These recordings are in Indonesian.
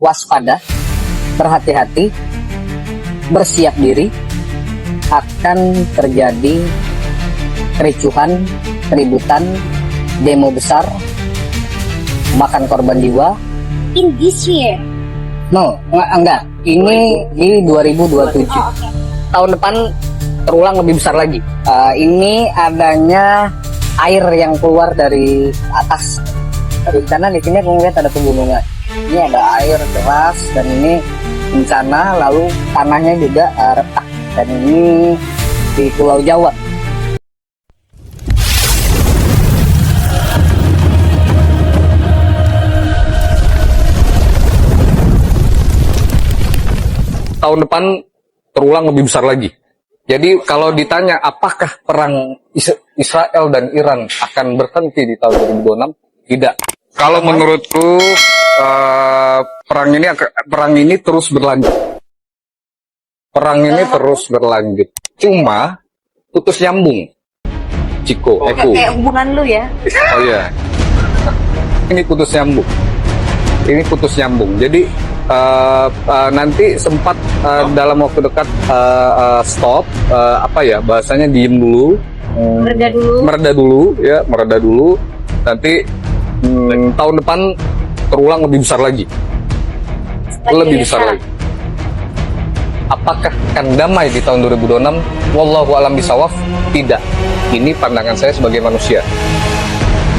waspada, berhati-hati, bersiap diri, akan terjadi kericuhan, keributan, demo besar, makan korban jiwa. In this year? No, enggak. Ini di 2027. Tahun depan terulang lebih besar lagi. Ini adanya air yang keluar dari atas. Karena di sini aku lihat ada pegunungan. Ini ada air deras dan ini bencana, lalu tanahnya juga retak. Dan ini di Pulau Jawa. Tahun depan terulang lebih besar lagi. Jadi kalau ditanya apakah perang Israel dan Iran akan berhenti di tahun 2026? Tidak. Kalau menurutku perang ini terus berlanjut. Perang ini terus berlanjut. Cuma putus nyambung. Ciko, Eko. Kayak hubungan lu ya? Oh iya. Ini putus nyambung. Ini putus nyambung. Jadi nanti sempat dalam waktu dekat stop, bahasanya diem dulu, mereda dulu. Nanti tahun depan terulang lebih besar lagi, lebih besar lagi. Apakah akan damai di tahun 2026? Wallahu a'lam bishawab. Tidak. Ini pandangan saya sebagai manusia,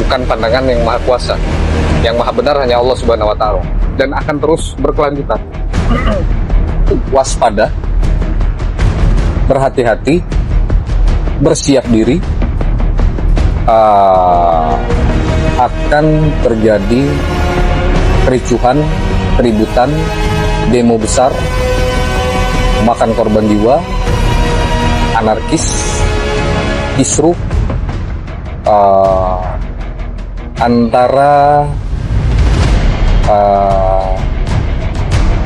bukan pandangan yang maha kuasa. Yang maha benar hanya Allah Subhanahu wa Ta'ala, dan akan terus berkelanjutan. Waspada, berhati-hati, bersiap diri, akan terjadi kericuhan, keributan, demo besar, makan korban jiwa, anarkis, kisruh, antara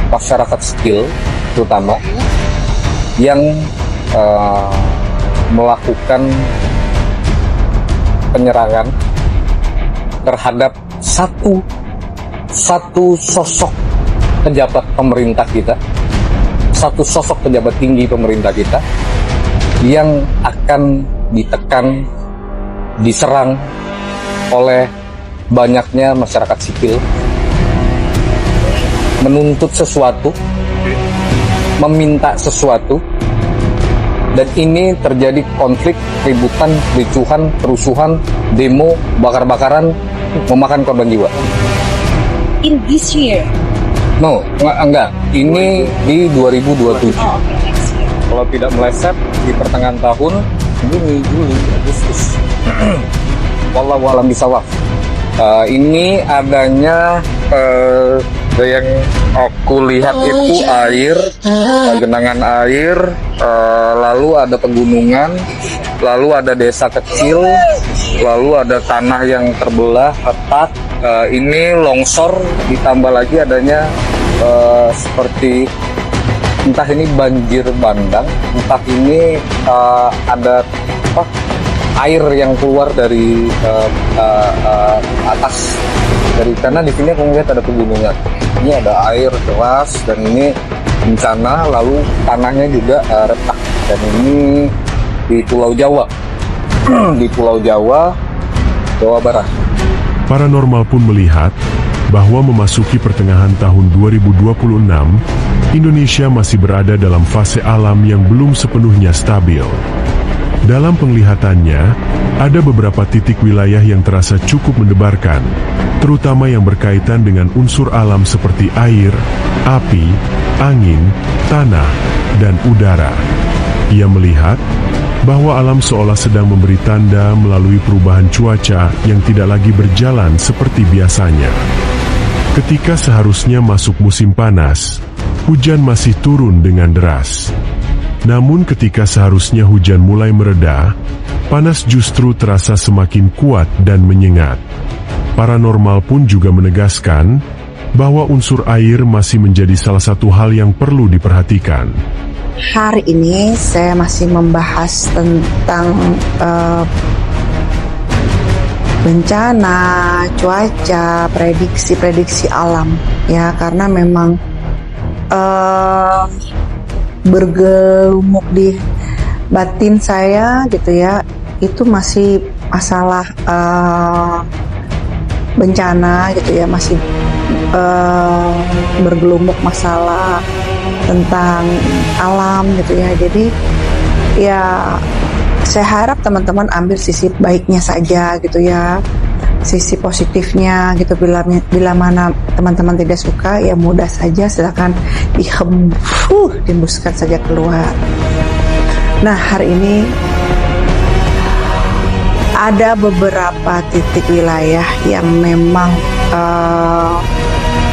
masyarakat sipil terutama yang melakukan penyerangan terhadap satu sosok pejabat pemerintah kita, satu sosok pejabat tinggi pemerintah kita yang akan ditekan, diserang oleh banyaknya masyarakat sipil, menuntut sesuatu, meminta sesuatu, dan ini terjadi konflik, keributan, kericuhan, kerusuhan, demo, bakar-bakaran, memakan korban jiwa. In this year? No, enggak. Ini di 2027. Next year. Kalau tidak meleset di pertengahan tahun, Juni, Juli, Agustus. Wallahu a'lam bishawab. Ini adanya yang aku lihat itu air, genangan air, lalu ada pegunungan, lalu ada desa kecil, lalu ada tanah yang terbelah, retak. Ini longsor, ditambah lagi adanya seperti entah ini banjir bandang, entah ini ada air yang keluar dari atas, karena di sini aku melihat ada pegunungan. Ini ada air deras dan ini bencana, lalu tanahnya juga retak, dan ini di Pulau Jawa, di Pulau Jawa, Jawa Barat. Paranormal pun melihat bahwa memasuki pertengahan tahun 2026, Indonesia masih berada dalam fase alam yang belum sepenuhnya stabil. Dalam penglihatannya, ada beberapa titik wilayah yang terasa cukup mendebarkan, terutama yang berkaitan dengan unsur alam seperti air, api, angin, tanah, dan udara. Ia melihat bahwa alam seolah sedang memberi tanda melalui perubahan cuaca yang tidak lagi berjalan seperti biasanya. Ketika seharusnya masuk musim panas, hujan masih turun dengan deras. Namun ketika seharusnya hujan mulai mereda, panas justru terasa semakin kuat dan menyengat. Paranormal pun juga menegaskan bahwa unsur air masih menjadi salah satu hal yang perlu diperhatikan. Hari ini saya masih membahas tentang bencana, cuaca, prediksi alam ya, karena memang bergelumuk di batin saya gitu ya, itu masih masalah bencana gitu ya, masih bergelumuk masalah tentang alam gitu ya. Jadi ya saya harap teman-teman ambil sisi baiknya saja gitu ya, sisi positifnya gitu. Bila mana teman-teman tidak suka ya mudah saja, silakan dihembuskan saja keluar. Nah, hari ini ada beberapa titik wilayah yang memang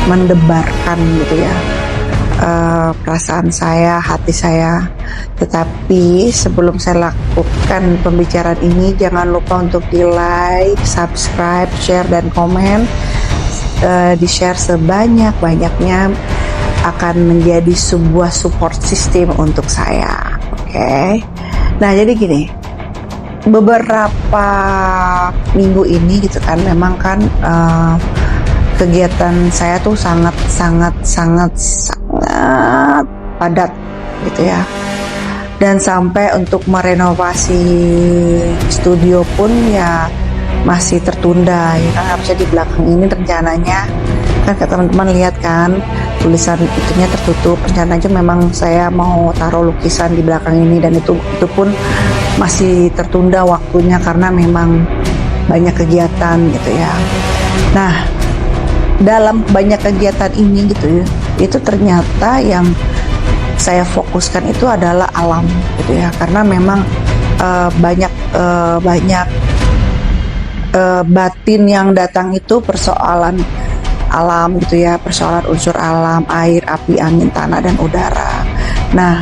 mendebarkan gitu ya perasaan saya, hati saya. Tetapi sebelum saya lakukan pembicaraan ini, jangan lupa untuk di like, subscribe, share, dan komen. Di share sebanyak-banyaknya akan menjadi sebuah support system untuk saya. Oke. Nah, jadi gini, beberapa minggu ini gitu kan, memang kan kegiatan saya tuh sangat padat gitu ya, dan sampai untuk merenovasi studio pun ya masih tertunda ya kan. Harusnya di belakang ini rencananya kan, teman-teman lihat kan tulisan itunya tertutup, rencananya memang saya mau taruh lukisan di belakang ini, dan itu pun masih tertunda waktunya karena memang banyak kegiatan gitu ya. Nah, dalam banyak kegiatan ini gitu ya, itu ternyata yang saya fokuskan itu adalah alam gitu ya, karena memang banyak batin yang datang itu persoalan alam gitu ya, persoalan unsur alam, air, api, angin, tanah, dan udara. Nah,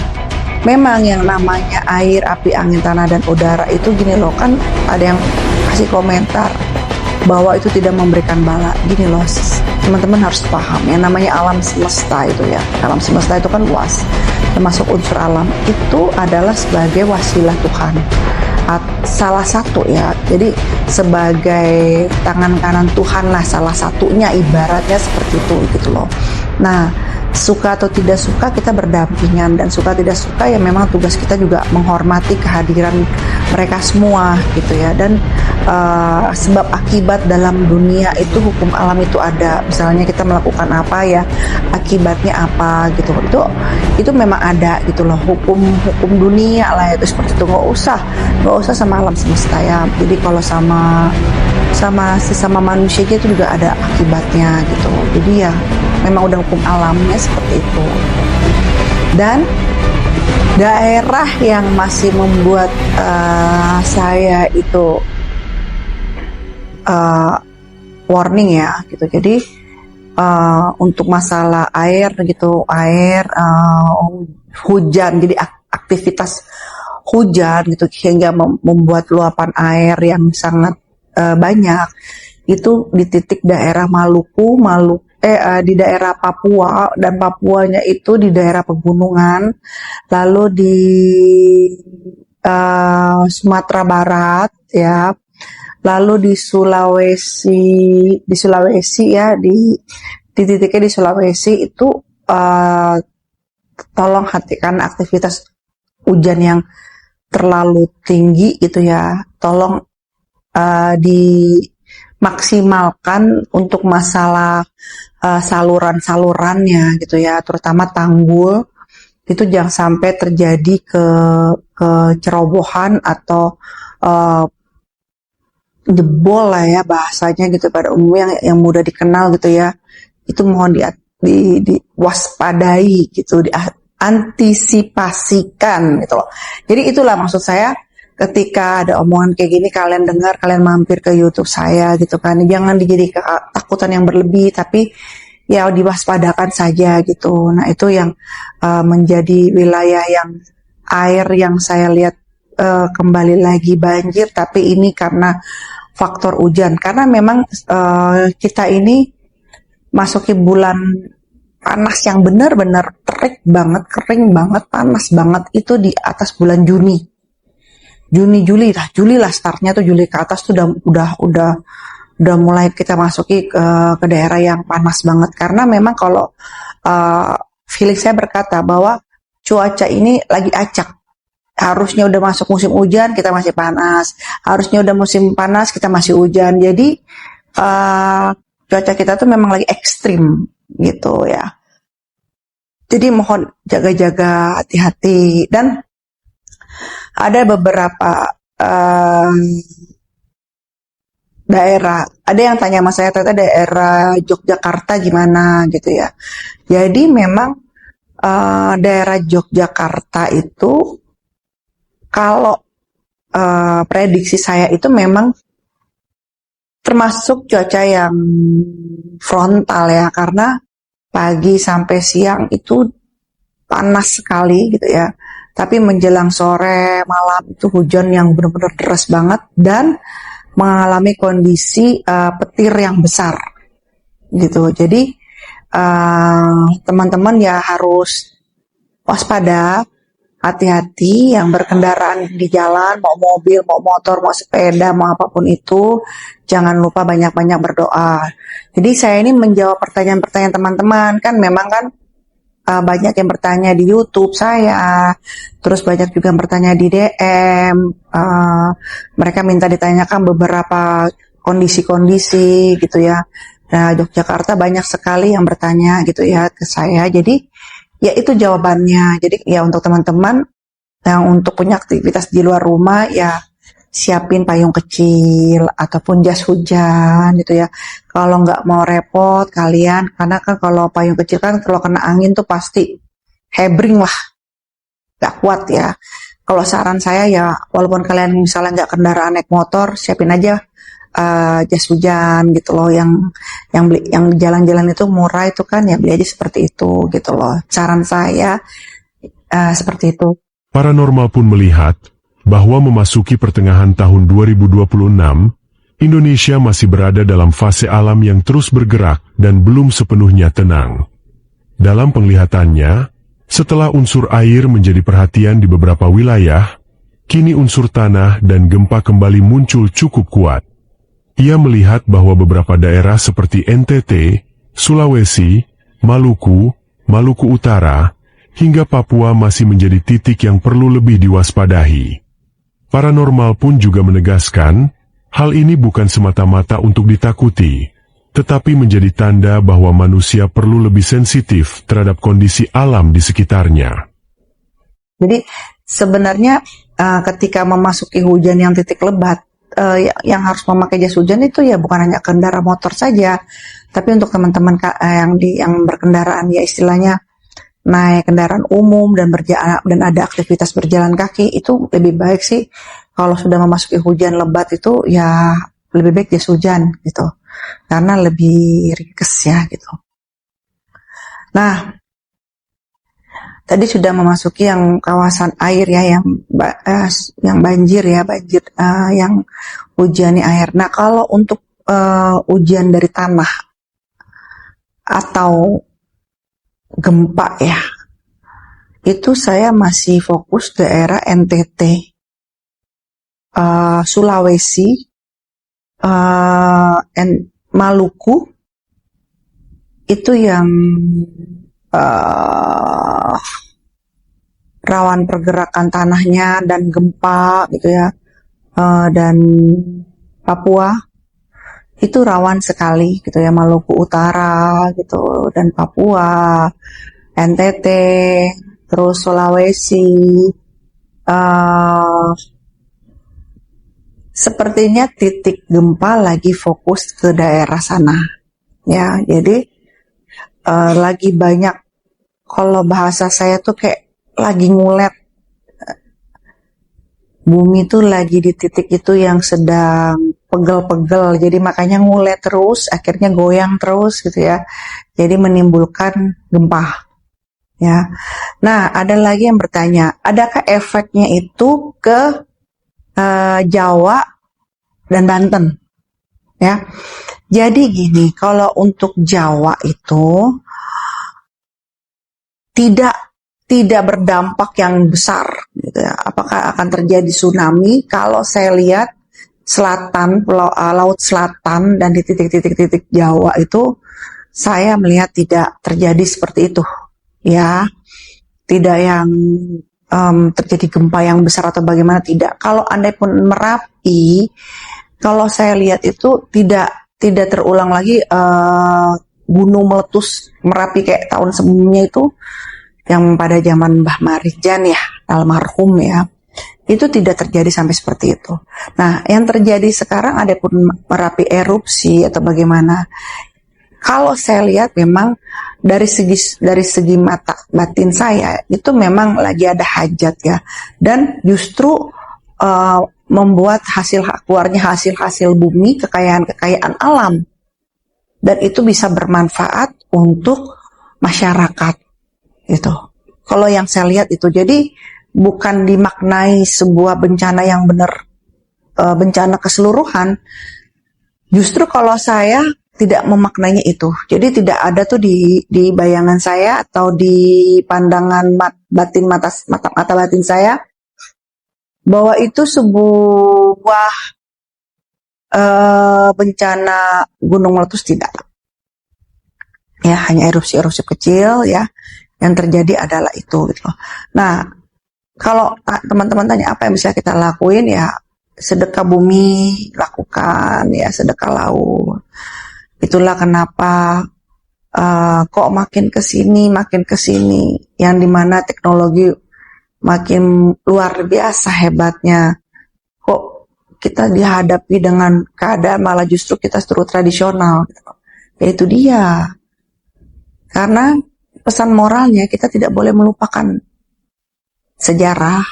memang yang namanya air, api, angin, tanah, dan udara itu gini loh, kan ada yang kasih komentar bahwa itu tidak memberikan bala. Gini loh, teman-teman harus paham, yang namanya alam semesta itu ya, alam semesta itu kan luas, termasuk unsur alam itu adalah sebagai wasilah Tuhan, salah satu ya. Jadi sebagai tangan kanan Tuhan lah, salah satunya, ibaratnya seperti itu gitu loh. Nah, suka atau tidak suka kita berdampingan, dan suka tidak suka ya memang tugas kita juga menghormati kehadiran mereka semua gitu ya. Dan sebab akibat dalam dunia itu, hukum alam itu ada. Misalnya kita melakukan apa ya, akibatnya apa gitu. Itu memang ada gitu loh, hukum dunia lah itu seperti itu. Nggak usah sama alam semesta ya. Jadi kalau sama sesama manusia itu juga ada akibatnya gitu. Jadi ya memang udah hukum alamnya seperti itu. Dan daerah yang masih membuat saya itu warning ya gitu. Jadi untuk masalah air gitu, hujan, jadi aktivitas hujan gitu, sehingga membuat luapan air yang sangat banyak itu di titik daerah Maluku, di daerah Papua, dan Papuanya itu di daerah pegunungan, lalu di Sumatera Barat ya, lalu di Sulawesi ya, di titiknya di Sulawesi itu tolong hentikan aktivitas hujan yang terlalu tinggi gitu ya, tolong dimaksimalkan untuk masalah saluran-salurannya gitu ya, terutama tanggul itu jangan sampai terjadi kecerobohan atau jebol lah ya bahasanya gitu pada umumnya, yang mudah dikenal gitu ya. Itu mohon diwaspadai gitu, diantisipasikan gitu loh. Jadi itulah maksud saya, ketika ada omongan kayak gini, kalian dengar, kalian mampir ke YouTube saya gitu kan, jangan dijadi ketakutan yang berlebih, tapi ya diwaspadakan saja gitu. Nah, itu yang menjadi wilayah yang air yang saya lihat kembali lagi banjir, tapi ini karena faktor hujan. Karena memang kita ini masuki bulan panas yang benar-benar terik banget, kering banget, panas banget, itu di atas bulan Juni. Juli lah startnya tuh, Juli ke atas tuh udah mulai kita masuki ke daerah yang panas banget, karena memang kalau feeling saya berkata bahwa cuaca ini lagi acak. Harusnya udah masuk musim hujan, kita masih panas. Harusnya udah musim panas, kita masih hujan. Jadi cuaca kita tuh memang lagi ekstrim gitu ya. Jadi mohon jaga-jaga, hati-hati. Dan ada beberapa daerah, ada yang tanya sama saya, ternyata daerah Yogyakarta gimana gitu ya. Jadi memang daerah Yogyakarta itu, kalau prediksi saya itu memang termasuk cuaca yang frontal ya, karena pagi sampai siang itu panas sekali gitu ya. Tapi menjelang sore, malam itu hujan yang benar-benar deras banget dan mengalami kondisi petir yang besar gitu. Jadi teman-teman ya harus waspada, hati-hati yang berkendaraan di jalan, mau mobil, mau motor, mau sepeda, mau apapun itu, jangan lupa banyak-banyak berdoa. Jadi saya ini menjawab pertanyaan-pertanyaan teman-teman, kan memang kan banyak yang bertanya di YouTube saya, terus banyak juga yang bertanya di DM, mereka minta ditanyakan beberapa kondisi-kondisi gitu ya. Nah, Yogyakarta banyak sekali yang bertanya gitu ya ke saya, jadi ya itu jawabannya. Jadi ya untuk teman-teman yang untuk punya aktivitas di luar rumah ya siapin payung kecil ataupun jas hujan gitu ya. Kalau nggak mau repot kalian, karena kan kalau payung kecil kan kalau kena angin tuh pasti hebring lah, nggak kuat ya. Kalau saran saya ya, walaupun kalian misalnya nggak kendaraan naik motor, siapin aja jas hujan gitu loh, yang jalan-jalan itu murah itu kan ya, beli aja seperti itu gitu loh. Saran saya seperti itu. Paranormal pun melihat bahwa memasuki pertengahan tahun 2026, Indonesia masih berada dalam fase alam yang terus bergerak dan belum sepenuhnya tenang. Dalam penglihatannya, setelah unsur air menjadi perhatian di beberapa wilayah, kini unsur tanah dan gempa kembali muncul cukup kuat. Ia melihat bahwa beberapa daerah seperti NTT, Sulawesi, Maluku, Maluku Utara, hingga Papua masih menjadi titik yang perlu lebih diwaspadai. Paranormal pun juga menegaskan, hal ini bukan semata-mata untuk ditakuti, tetapi menjadi tanda bahwa manusia perlu lebih sensitif terhadap kondisi alam di sekitarnya. Jadi sebenarnya ketika memasuki hujan yang titik lebat, yang harus memakai jas hujan itu ya bukan hanya kendaraan motor saja, tapi untuk teman-teman yang berkendaraan ya istilahnya naik kendaraan umum dan berjalan dan ada aktivitas berjalan kaki, itu lebih baik sih kalau sudah memasuki hujan lebat itu ya lebih baik jas hujan gitu, karena lebih ringkes ya gitu. Nah, tadi sudah memasuki yang kawasan air ya, yang banjir ya, yang hujannya air. Nah, kalau untuk hujan dari tanah atau gempa ya, itu saya masih fokus daerah NTT, Sulawesi, Maluku, itu yang rawan pergerakan tanahnya dan gempa gitu ya, dan Papua itu rawan sekali gitu ya, Maluku Utara gitu dan Papua, NTT, terus Sulawesi, sepertinya titik gempa lagi fokus ke daerah sana ya. Jadi lagi banyak, kalau bahasa saya tuh kayak lagi ngulet, bumi tuh lagi di titik itu yang sedang pegel-pegel, jadi makanya ngulet terus, akhirnya goyang terus gitu ya, jadi menimbulkan gempa ya. Nah, ada lagi yang bertanya, adakah efeknya itu ke Jawa dan Banten ya? Jadi gini, kalau untuk Jawa itu tidak berdampak yang besar gitu ya. Apakah akan terjadi tsunami? Kalau saya lihat selatan, laut selatan dan di titik-titik Jawa itu, saya melihat tidak terjadi seperti itu, ya. Tidak yang terjadi gempa yang besar atau bagaimana, tidak. Kalau andai pun Merapi, kalau saya lihat itu tidak terulang lagi gunung meletus Merapi kayak tahun sebelumnya itu, yang pada zaman Mbah Marijan ya, almarhum ya, itu tidak terjadi sampai seperti itu. Nah, yang terjadi sekarang ada pun Merapi erupsi atau bagaimana, kalau saya lihat memang dari segi mata batin saya itu memang lagi ada hajat ya, dan justru membuat keluarnya hasil bumi, kekayaan alam, dan itu bisa bermanfaat untuk masyarakat gitu. Kalau yang saya lihat itu, jadi bukan dimaknai sebuah bencana yang benar, bencana keseluruhan. Justru kalau saya tidak memaknainya itu, jadi tidak ada tuh di bayangan saya atau di pandangan mata batin saya bahwa itu sebuah bencana gunung meletus, tidak. Ya, hanya erupsi kecil ya, yang terjadi adalah itu gitu. Nah, kalau teman-teman tanya apa yang bisa kita lakuin, ya sedekah bumi lakukan, ya sedekah laut. Itulah kenapa kok makin kesini, yang dimana teknologi makin luar biasa hebatnya. Kok kita dihadapi dengan keadaan malah justru kita terus tradisional. Ya itu dia. Karena pesan moralnya kita tidak boleh melupakan sejarah.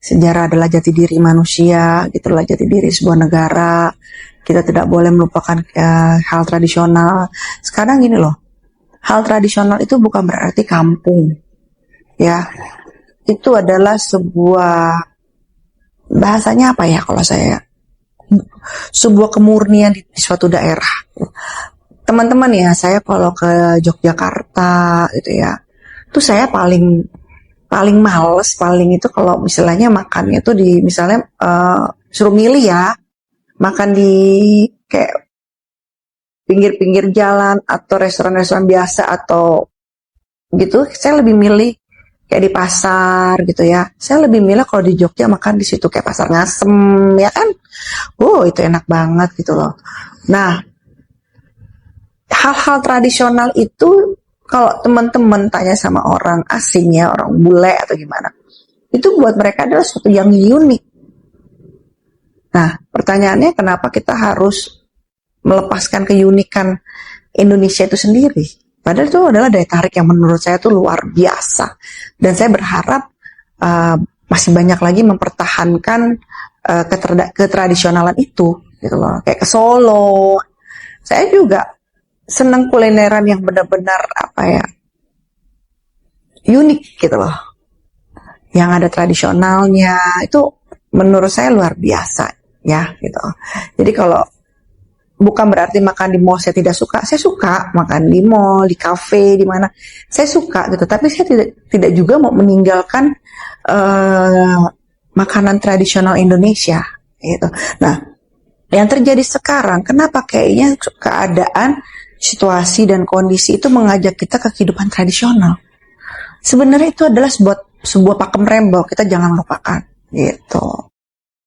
Sejarah adalah jati diri manusia, gitulah jati diri sebuah negara. Kita tidak boleh melupakan hal tradisional. Sekarang gini loh, hal tradisional itu bukan berarti kampung, ya. Itu adalah sebuah, bahasanya apa ya kalau saya, sebuah kemurnian di suatu daerah. Teman-teman ya, saya kalau ke Yogyakarta gitu ya, itu saya paling males, itu kalau misalnya makannya tuh di, misalnya suruh milih ya, makan di kayak pinggir-pinggir jalan atau restoran-restoran biasa atau gitu, saya lebih milih kayak di pasar gitu ya. Saya lebih milih kalau di Jogja makan di situ kayak Pasar Ngasem ya kan. Itu enak banget gitu loh. Nah, hal-hal tradisional itu kalau teman-teman tanya sama orang asing ya, orang bule atau gimana, itu buat mereka adalah sesuatu yang unik. Nah, pertanyaannya kenapa kita harus melepaskan keunikan Indonesia itu sendiri? Padahal itu adalah daya tarik yang menurut saya itu luar biasa. Dan saya berharap masih banyak lagi mempertahankan ketradisionalan itu, gitu loh. Kayak ke Solo. Saya juga senang kulineran yang benar-benar unik gitu loh. Yang ada tradisionalnya, itu menurut saya luar biasa. Ya gitu. Jadi kalau bukan berarti makan di mall saya tidak suka. Saya suka makan di mall, di kafe, di mana. Saya suka gitu. Tapi saya tidak juga mau meninggalkan makanan tradisional Indonesia gitu. Nah, yang terjadi sekarang, kenapa kayaknya keadaan, situasi dan kondisi itu mengajak kita ke kehidupan tradisional. Sebenarnya itu adalah sebuah pakem rembok, kita jangan lupakan gitu.